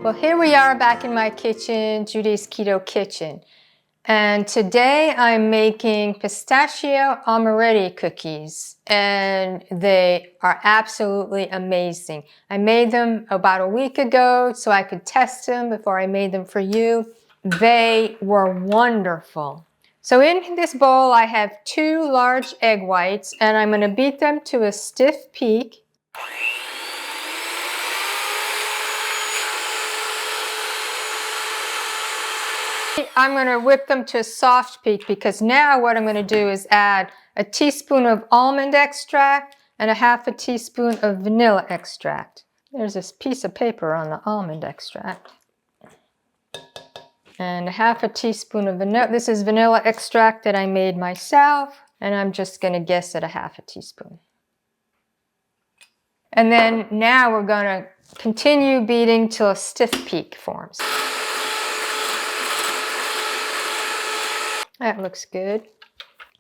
Well, here we are back in my kitchen, Judy's Keto Kitchen. And today I'm making pistachio Amaretti cookies. And they are absolutely amazing. I made them about a week ago so I could test them before I made them for you. They were wonderful. So in this bowl I have 2 large egg whites and I'm going to beat them to a stiff peak. I'm going to whip them to a soft peak because now what I'm going to do is add a teaspoon of almond extract and a half a teaspoon of vanilla extract. There's this piece of paper on the almond extract. And a half a teaspoon of vanilla. This is vanilla extract that I made myself, and I'm just going to guess at a half a teaspoon. And then now we're going to continue beating till a stiff peak forms. That looks good.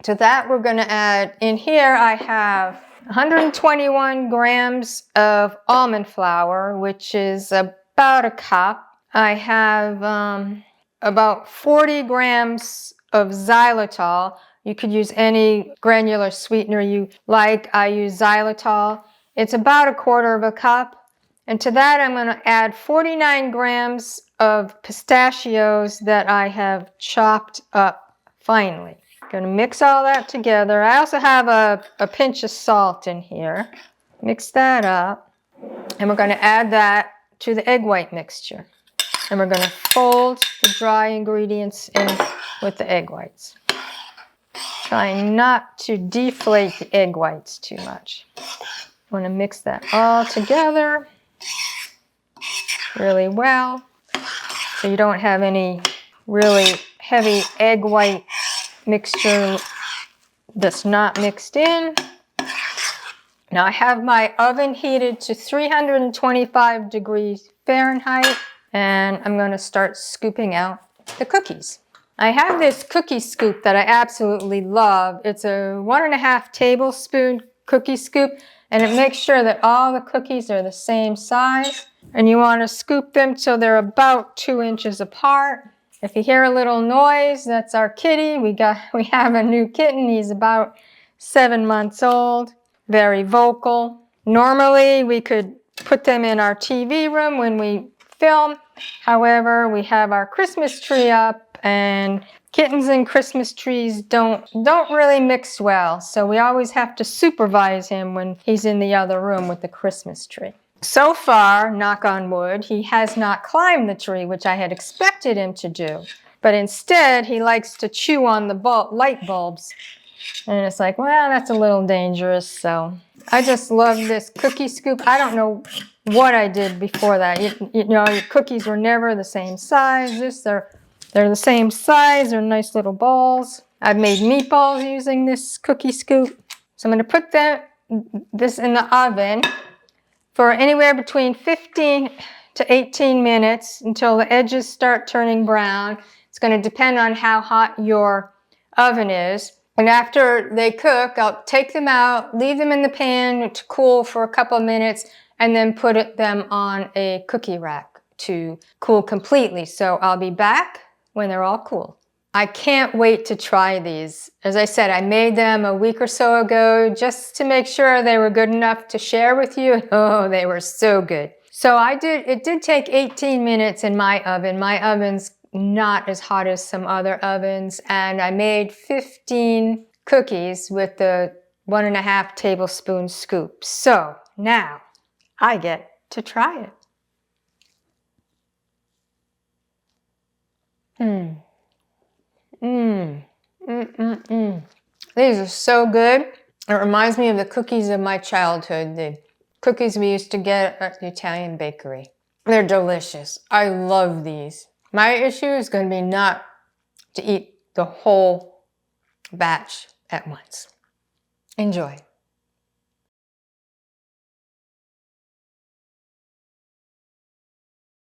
To that we're going to add, in here I have 121 grams of almond flour, which is about a cup. I have about 40 grams of xylitol. You could use any granular sweetener you like. I use xylitol. It's about a quarter of a cup. And to that I'm going to add 49 grams of pistachios that I have chopped up finely. Going to mix all that together. I also have a pinch of salt in here. Mix that up. And we're going to add that to the egg white mixture. And we're going to fold the dry ingredients in with the egg whites. Trying not to deflate the egg whites too much. I want to mix that all together really well so you don't have any really heavy egg white mixture that's not mixed in. Now I have my oven heated to 325 degrees Fahrenheit and I'm going to start scooping out the cookies. I have this cookie scoop that I absolutely love. It's a 1.5 tablespoon cookie scoop and it makes sure that all the cookies are the same size. And you want to scoop them till they're about 2 inches apart. If you hear a little noise, that's our kitty. We have a new kitten. He's about 7 months old, very vocal. Normally, we could put them in our TV room when we film. However, we have our Christmas tree up, and kittens and Christmas trees don't really mix well. So we always have to supervise him when he's in the other room with the Christmas tree. So far, knock on wood, he has not climbed the tree, which I had expected him to do. But instead, he likes to chew on the light bulbs. And it's like, well, that's a little dangerous. So I just love this cookie scoop. I don't know what I did before that. You know, your cookies were never the same size. They're the same size. They're nice little balls. I've made meatballs using this cookie scoop. So I'm going to put this in the oven for anywhere between 15 to 18 minutes until the edges start turning brown. It's going to depend on how hot your oven is. And after they cook, I'll take them out, leave them in the pan to cool for a couple of minutes, and then put them on a cookie rack to cool completely. So I'll be back when they're all cool. I can't wait to try these. As I said, I made them a week or so ago just to make sure they were good enough to share with you. Oh, they were so good. So it did take 18 minutes in my oven. My oven's not as hot as some other ovens. And I made 15 cookies with the 1.5 tablespoon scoop. So now I get to try it. These are so good. It reminds me of the cookies of my childhood, the cookies we used to get at the Italian bakery. They're delicious. I love these. My issue is going to be not to eat the whole batch at once. Enjoy.